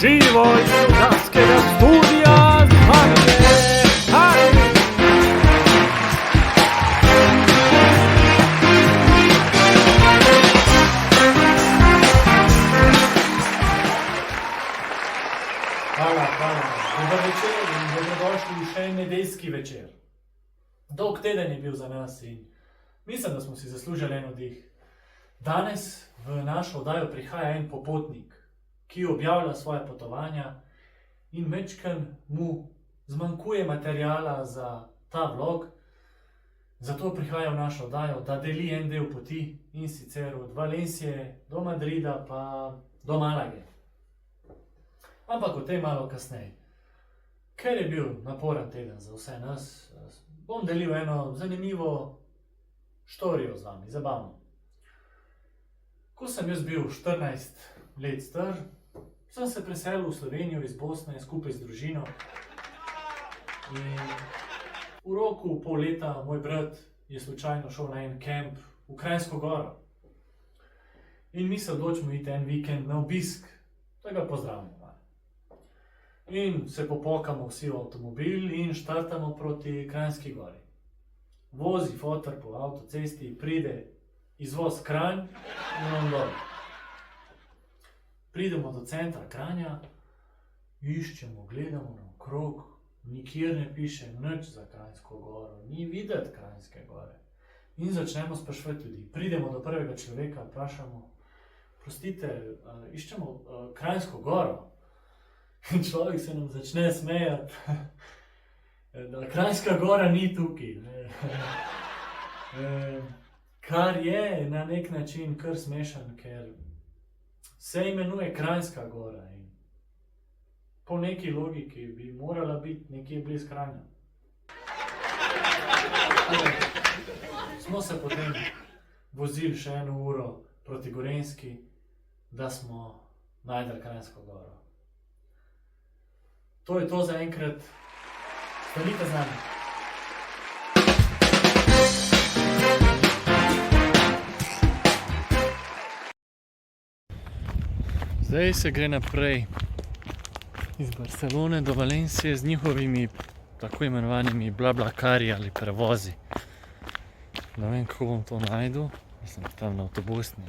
živo iz ljubljanskega studia z vami je Harry. Hvala. Dober večer in dobrodošli v še en nedeljski večer. Dolg teden je bil za nas in mislim, da smo si zaslužili en oddih. Danes v našo oddajo prihaja en popotnik, ki objavlja svoje potovanja in majčkeno mu zmanjkuje materiala za ta vlog. Zato prihaja v našo oddajo, da deli en del poti, in sicer od Valencije do Madrida pa do Malage. Ampak o tem malo kasneje. Ker je bil naporen teden za vse nas, bom delil eno zanimivo štorijo z vami, zabavno. Ko sem jaz bil 14 let star, sem se preselil v Slovenijo iz Bosne skupaj z družino. In v roku pol leta moj brat je slučajno šel na en kemp v Kranjsko Goro. In mi se odločimo iti en vikend na obisk, da ga pozdravimo. In se popokamo vsi v avtomobil in štartamo proti Kranjski Gori. Vozi foter po avtocesti, pride izvoz Kranj in on dol. Pridemo do centra Kranja, iščemo, gledamo naokrog, nikjer ne piše nič za Kranjsko Goro, ni videti Kranjske Gore. In začnemo spraševati ljudi. Pridemo do prvega človeka, vprašamo, prostite, iščemo Kranjsko Goro. In človek se nam začne smejati, da Kranjska Gora ni tukaj. Kar je na nek način kar smešen, ker se imenuje Kranjska Gora in po neki logiki bi morala biti nekje blizu Kranja. Smo se potem vozili še 1 uro proti Gorenjski, da smo našli Kranjsko Goro. To je to za enkrat. Stanite z nami. Zdaj se gre naprej iz Barcelone do Valencije z njihovimi tako imenovanimi blablakarji ali prevozi. Ne vem, kako bom to najdel. Mislim, tam na avtobusni.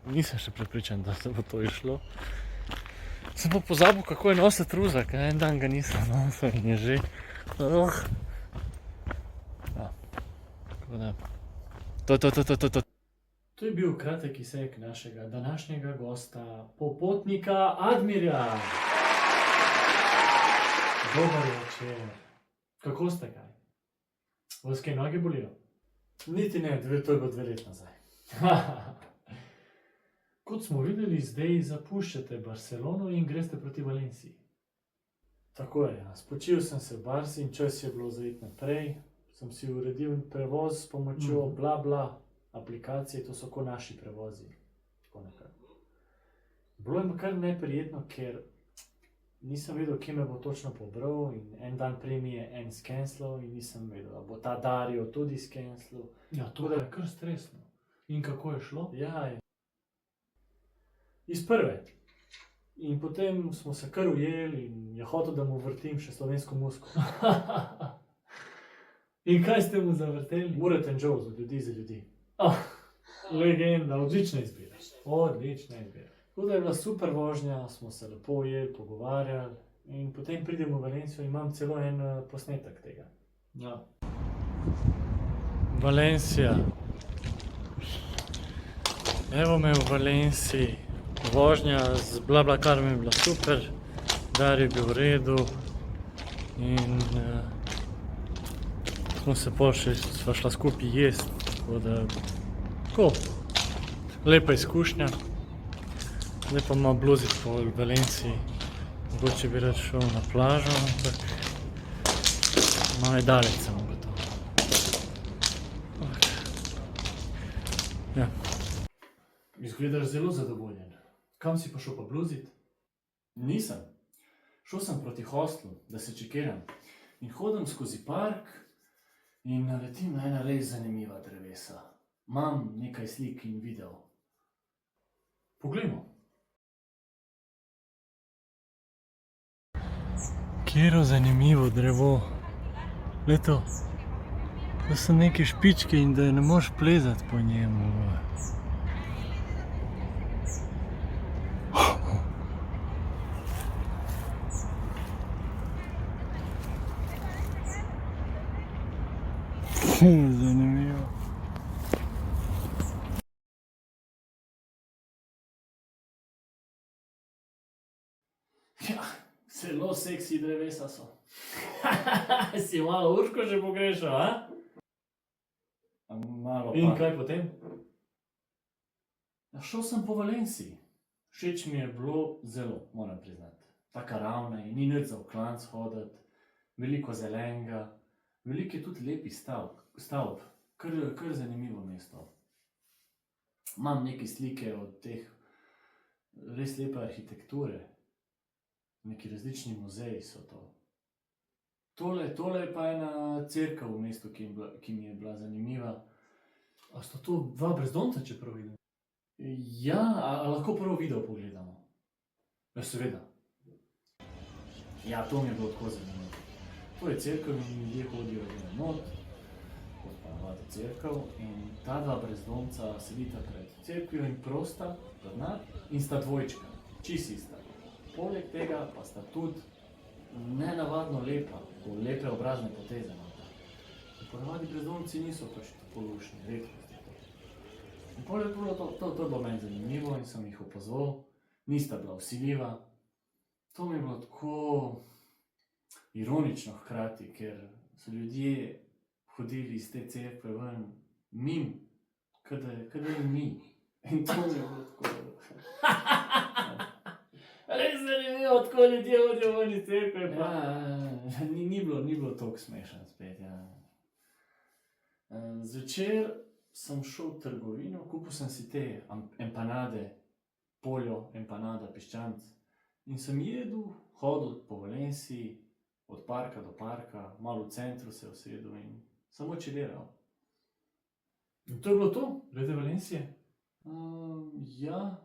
Nisem še prepričan, da se bo to išlo. Sem pa pozabil, kako je nositi ruzak. En dan ga nisem nosil in je že. To. To je bil kratek izsek našega današnjega gosta, popotnika Admirja. Dober večer. Kako ste kaj? Vas kaj noge bolijo? Niti ne, to je bilo 2 let nazaj. Kot smo videli, zdaj zapuščate Barcelono in greste proti Valenciji. Tako je, ja. Spočil sem se v Barci in čas je bilo za iti naprej. Sem si uredil prevoz s pomočjo BlaBla aplikacije, to so kot naši prevozi. Tako nekako. Bilo je kar neprijetno, ker nisem vedel, kje me bo točno pobral in en dan prej mi je en skenslal in nisem vedel, da bo ta Dario tudi skenslal. Ja, to je kar stresno. In kako je šlo? Ja, iz prve. In potem smo se kar ujeli in je hotel, da mu vrtim še slovensko muziko. In kaj ste mu zavrteli? Murat and Joe, za ljudi. Legenda, odlična izbira. Odlična izbira. Tako da je bila super vožnja, smo se lepo ujeli, pogovarjali in potem pridemo v Valencijo in imam celo en posnetek tega. Ja. Valencija. Evo me v Valenciji. Vožnja z BlaBlaCarjem je bila super, Dar je bil v redu in smo se sva šla skupaj jesti, tako da tako, lepa izkušnja. Zdaj pa malo bluziti po Valenciji, mogoče bi rad šel na plažo, ampak malo je daleč sem gotovo. Ja. Izgledaš zelo zadovoljen. Kam si pa šel pa bluzit? Nisem. Šel sem proti hostlu, da se čekiram. In hodim skozi park in naletim na ena res zanimiva drevesa. Imam nekaj slik in video. Poglejmo. Kjero zanimivo drevo. Leto, to so neke špičke in da ne moreš plezati po njemu. Zanimivo. Ja, zelo seksi drevesa so. Si malo Urško že pogrešal, a? Malo pa. In kaj potem? Šel sem po Valenciji. Všeč mi je bilo zelo, moram priznati. Taka ravna in ni nič za v klanc hoditi, veliko zelenega, veliko je tudi lepih stavb, kar zanimivo mesto. Imam neke slike od teh res lepe arhitekture, neki različni muzeji so to. Tole je pa ena cerkev v mestu, ki mi je bila zanimiva. A sta to dva brezdomca, če prav vidim? Ja, a lahko prvo video pogledamo? Ja, seveda. Ja, to mi je bilo tako zanimivo. To je cerkev in ljudje hodijo not, kot pa navadi cerkev, in ta dva brezdomca sedita pred cerkvijo in prosta, in sta dvojčka, čist ista. Poleg tega pa sta tudi nenavadno lepe obrazne poteze. Ponavadi brezdomci niso pač tako lušni, redkosti to. In poleg tega to je bilo meni zanimivo in sem jih opazoval, nista bila vsiljiva. To mi je bilo tako ironično hkrati, ker so ljudje hodili iz te cerkve ven, mimo, kada je mi. In to mi je bilo tako... Res zanimivo, tako ljudje hodijo ven iz cerkve. Ja, ni bilo toliko smešno spet, ja. Zvečer sem šel v trgovino, kupil sem si te empanade, poljo, empanada, piščanc. In sem jedel, hodil po Valenciji, od parka do parka, malo v centru se usedel in samo čiliral. In to je bilo to, glede Valencije? Ja,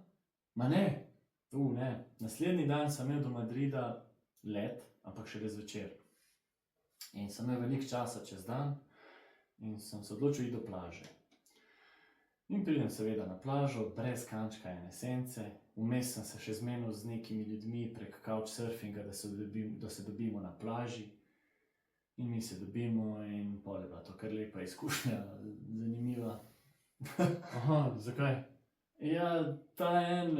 ma ne. Ne. Naslednji dan sem imel do Madrida let, ampak šele zvečer. In sem imel veliko časa čez dan in sem se odločil iti do plaže. In pridem seveda na plažo, brez kančka ene sence. Vmes sem se še zmenil z nekimi ljudmi prek couchsurfinga, da se dobimo na plaži. In mi se dobimo in pol je bila to kar lepa izkušnja, zanimiva. Aha, zakaj? Ja, ta en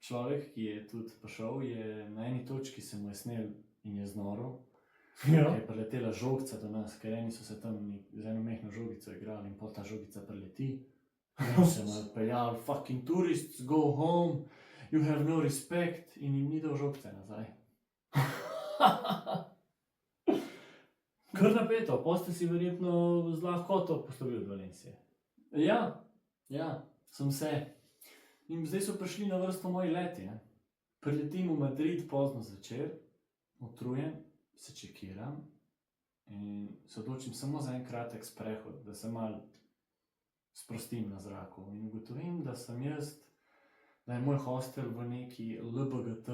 človek, ki je tudi prišel, je na eni točki se mu je snel in je znoril. Ja. Je priletela žogica do nas, ker eni so se tam z eno mehno žogico igrali in pol ta žogica prileti. In se mu je odpeljal, fucking tourists, go home, you have no respect, in jim ni dal žogice nazaj. Kar napeto, pol ste si verjetno z lahkoto poslovili od Valencije. Ja, sem se. In zdaj so prišli na vrsto moji leti. Priletim v Madrid pozno zvečer, utrujen, se čekiram in se odločim samo za en kratek sprehod, da se malo sprostim na zraku. In ugotovim, da je moj hostel v neki LBGT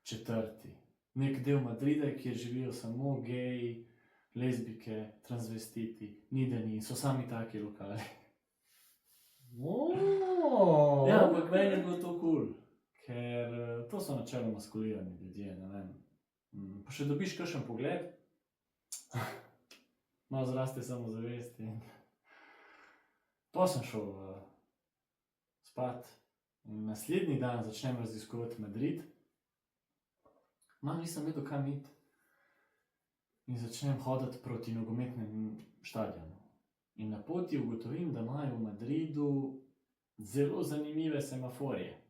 četrti. Nek del Madrida, kjer živijo samo geji, lezbike, transvestiti, nideni in so sami taki lokali. Ja, ampak meni je bilo to cool, ker to so načeloma skulirani ljudje, ne vem. Pa še dobiš kakšen pogled, malo zraste samozavesti. Pa sem šel spat in naslednji dan začnem raziskovati Madrid. Nisem vedel, kam iti. In začnem hoditi proti nogometnemu štadionu. In na poti ugotovim, da imajo v Madridu zelo zanimive semaforje.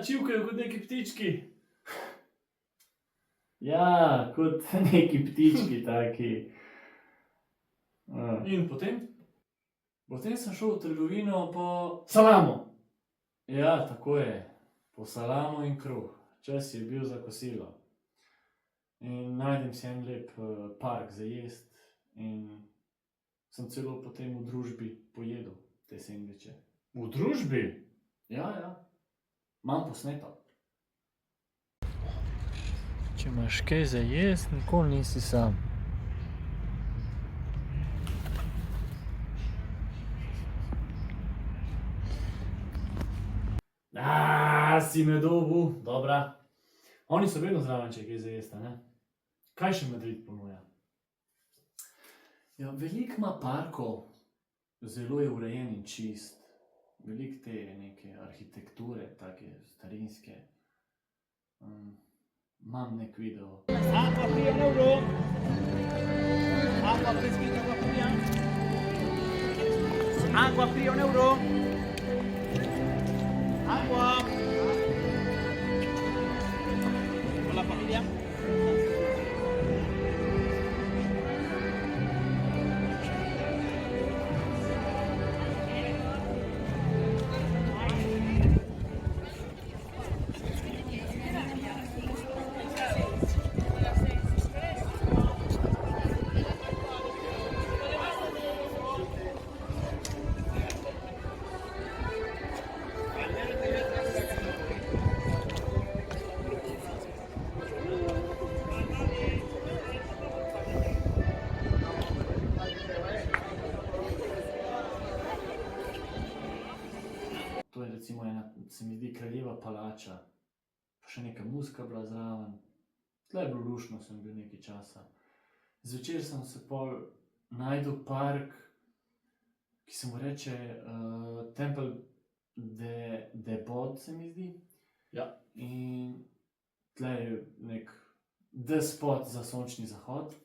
Čivkajo kot neki ptički. Ja, kot neki ptički taki. In potem? Potem sem šel v trgovino po salamo. Ja, tako je. Po salamo in kruh. Čas je bil za kosilo. in najdem si en lep park za jest in sem celo potem v družbi pojedel te sendviče. V družbi? Ja. Imam posneto. Če imaš kaj za jest, nikoli nisi sam. Si me dobil, dobra. Oni so vedno zraven, če je kaj za jest, ne? Kaj še Madrid ponuja? Ja, veliko ima parkov, zelo je urejen in čist. Veliko te neke arhitekture, take starinske. Imam nek video. Agua fría €1. Agua fresquita, agua fría. Agua fría €1. Agua. Con la familia. To je recimo ena, se mi zdi, kraljeva palača. Pa še neka muzika bila zraven. Tle je bilo luštno, sem bil nekaj časa. Zvečer sem se pol najdel park, ki se mu reče Temple de Bod, se mi zdi. Ja. In tle je nek spot za sončni zahod.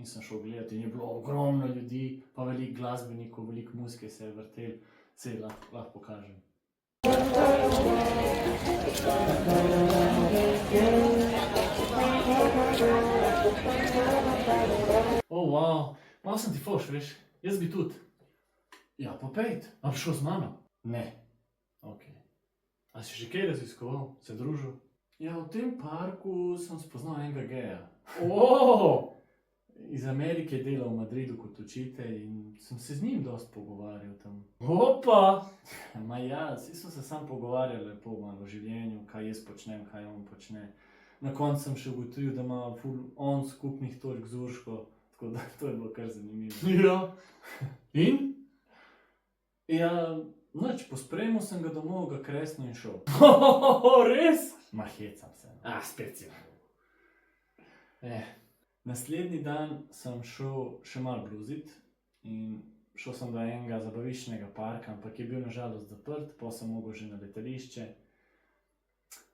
In sem šel gledati in je bilo ogromno ljudi, pa veliko glasbenikov, veliko muzike se je vrtel. Saj lahko pokažem. Wow, malo sem ti foš, veš, jaz bi tudi. Ja, pa pejt, a bi šel z mano? Ne. Ok. A si že kaj raziskoval, se družil? Ja, v tem parku sem spoznal enega geja. Iz Amerike je delal v Madridu kot učitelj in sem se z njim dosti pogovarjal tam. Opa! Ma ja, vsi smo se sam pogovarjali lepo malo o življenju, kaj jaz počnem, kaj on počne. Na koncu sem še ugotovil, da ima on skupnih točk z Urško, tako da to je bilo kar zanimivo. Ja. In? Ja, nič, pospremil sem ga domov, ga kresno in šel. Res? Ma hecam se. Spet si Naslednji dan sem šel še malo bluzit in šel sem do enega zabaviščnega parka, ampak je bil nažalost zaprt, pa sem mogel že na letališče,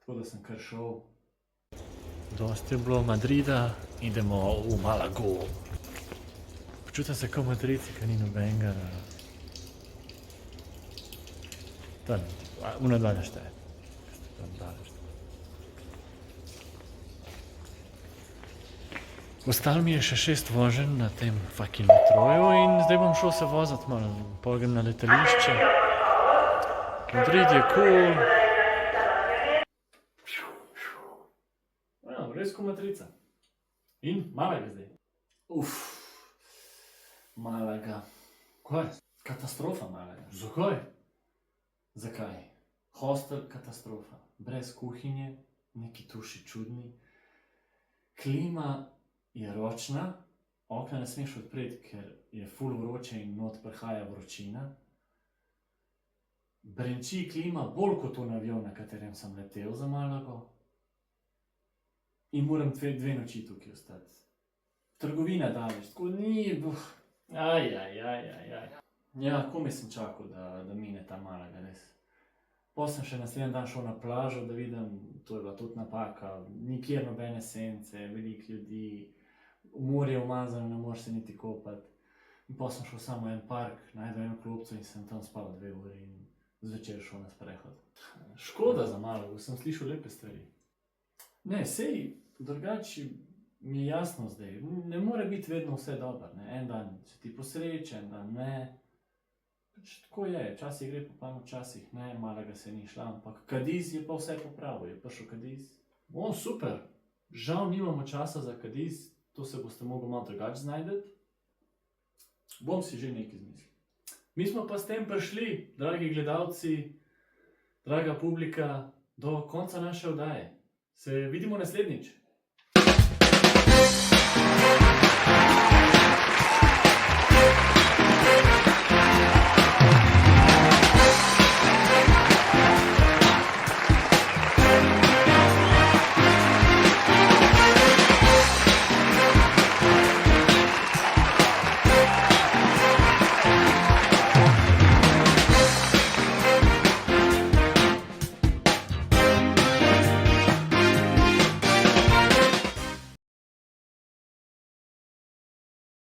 tako da sem kar šel. Dosti je bilo Madrida, idemo v Malago. Počutim se kot Madridci, ker ni nobenega. Tam, unadva ne šteje. Tam daleč. Ostalo mi je še 6 voženj na tem fucking metroju in zdaj bom šel se voziti malo, pol grem na letališče. Madrid je cool. Ja, res ko Madrica. In Malaga zdaj. Malaga. Kaj? Katastrofa Malaga. Zakaj? Zakaj? Hostel katastrofa. Brez kuhinje, neki tuši čudni. Klima je ročna, okna ne smeš odpreti, ker je ful vroče in not prihaja vročina. Brenči klima bolj kot v avion, na katerem sem letel za Malago. In moram 2 noči tukaj ostati. Trgovina daleč, tako ni... Ja, komaj sem čakal, da mine ta Malaga, res. Potem sem še naslednji dan šel na plažo, da vidim, to je bila tudi napaka, nikjer nobene sence, veliko ljudi, morje umazano, ne moreš se niti kopati. In potem sem šel samo v en park, najdel eno klopco in sem tam spal 2 uri in zvečer šel na sprehod. Škoda za Malago, sem slišal lepe stvari. Ne, sej, drugače mi je jasno zdaj, ne more biti vedno vse dobro, ne, en dan se ti posreče, en dan ne. Pač tako je, včasih gre po pamet, včasih ne, Malaga se ni šla, ampak Kadiz je pa vse popravil, je prišel Kadiz. Super, Žal nimamo časa za kadiz, to se boste mogli malo drugače znajti. Bom si že nekaj izmislil. Mi smo pa s tem prišli, dragi gledalci, draga publika, do konca naše oddaje. Se vidimo naslednjič.